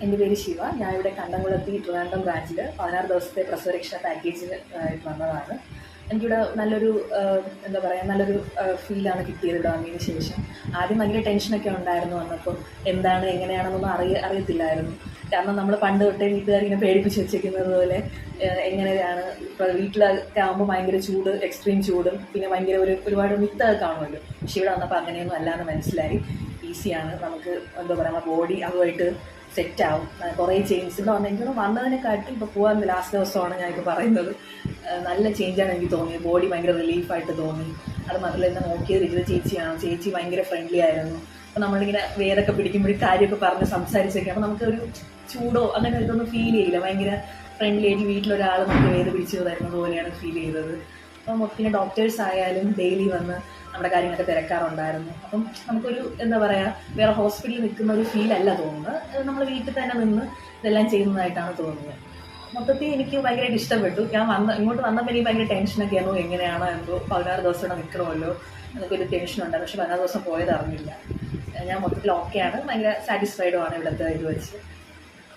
എൻ്റെ പേര് ശിവ. ഞാനിവിടെ കണ്ടംകുളത്തി ട്രിവാൻഡ്രം ബ്രാഞ്ചിൽ 16 ദിവസത്തെ പ്രസവരക്ഷാ പാക്കേജിൽ വന്നതാണ്. എനിക്കിവിടെ നല്ലൊരു എന്താ പറയുക, നല്ലൊരു ഫീലാണ് കിട്ടിയത് ഇവിടെ വന്നതിന് ശേഷം. ആദ്യം ഭയങ്കര ടെൻഷനൊക്കെ ഉണ്ടായിരുന്നു വന്നപ്പോൾ. എന്താണ് എങ്ങനെയാണെന്നൊന്നും അറിയത്തില്ലായിരുന്നു. കാരണം നമ്മൾ പണ്ട് തൊട്ടേ വീട്ടുകാരിങ്ങനെ പേടിപ്പിച്ച് വെച്ചേക്കുന്നത് പോലെ എങ്ങനെയാണ് ഇപ്പോൾ വീട്ടിലൊക്കെ ആകുമ്പോൾ ഭയങ്കര ചൂട്, എക്സ്ട്രീം ചൂടും പിന്നെ ഭയങ്കര ഒരുപാട് മിത്തൊക്കെ കാണുമല്ലോ. പക്ഷേ ഇവിടെ വന്നപ്പോൾ അങ്ങനെയൊന്നും അല്ലാന്ന് മനസ്സിലായി. ഈസിയാണ്, നമുക്ക് എന്താ പറയുക, നമ്മുടെ ബോഡി അതുമായിട്ട് സെറ്റാവും. കുറേ ചേഞ്ചസ് ഇവിടെ വന്നെങ്കിലും വന്നതിനെക്കാട്ടി ഇപ്പോൾ പോകാൻ ലാസ്റ്റ് ദിവസമാണ് ഞാനിപ്പോൾ പറയുന്നത്. നല്ല ചേഞ്ചാണ് എനിക്ക് തോന്നിയത്. ബോഡി ഭയങ്കര റിലീഫായിട്ട് തോന്നി. അത് മാത്രമല്ല എന്നെ നോക്കിയത് വിജിത ചേച്ചിയാണ്. ചേച്ചി ഭയങ്കര ഫ്രണ്ട്ലി ആയിരുന്നു. അപ്പോൾ നമ്മളിങ്ങനെ വേരൊക്കെ പിടിക്കുമ്പോഴും കാര്യമൊക്കെ പറഞ്ഞ് സംസാരിച്ചൊക്കെ അപ്പോൾ നമുക്കൊരു ചൂടോ അങ്ങനെ ഇതൊന്നും ഫീൽ ചെയ്യില്ല. ഭയങ്കര ഫ്രണ്ട്ലി ആയിട്ട് വീട്ടിലൊരാൾ നമുക്ക് വേര് പിടിച്ചു തരുന്നത് പോലെയാണ് ഫീൽ ചെയ്തത്. അപ്പം പിന്നെ ഡോക്ടേഴ്സ് ആയാലും ഡെയിലി വന്ന് നമ്മുടെ കാര്യങ്ങളൊക്കെ തിരക്കാറുണ്ടായിരുന്നു. അപ്പം നമുക്കൊരു എന്താ പറയുക, വേറെ ഹോസ്പിറ്റലിൽ നിൽക്കുന്ന ഒരു ഫീലല്ല തോന്നുന്നത്. നമ്മൾ വീട്ടിൽ തന്നെ നിന്ന് ഇതെല്ലാം ചെയ്യുന്നതായിട്ടാണ് തോന്നുന്നത്. മൊത്തത്തിൽ എനിക്ക് ഭയങ്കരമായിട്ട് ഇഷ്ടപ്പെട്ടു. ഞാൻ ഇങ്ങോട്ട് വന്നപ്പോൾ എനിക്ക് ഭയങ്കര ടെൻഷനൊക്കെ ആയിരുന്നു. എങ്ങനെയാണോ എന്തോ 16 ദിവസം ഇവിടെ നിൽക്കണമല്ലോ എനിക്കൊരു ടെൻഷനുണ്ടായിരുന്നു. പക്ഷെ 16 ദിവസം പോയത് അറിഞ്ഞില്ല. ഞാൻ മൊത്തത്തിൽ ഓക്കെയാണ്, ഭയങ്കര സാറ്റിസ്ഫൈഡുമാണ് ഇവിടുത്തെ ഇത് വെച്ച്.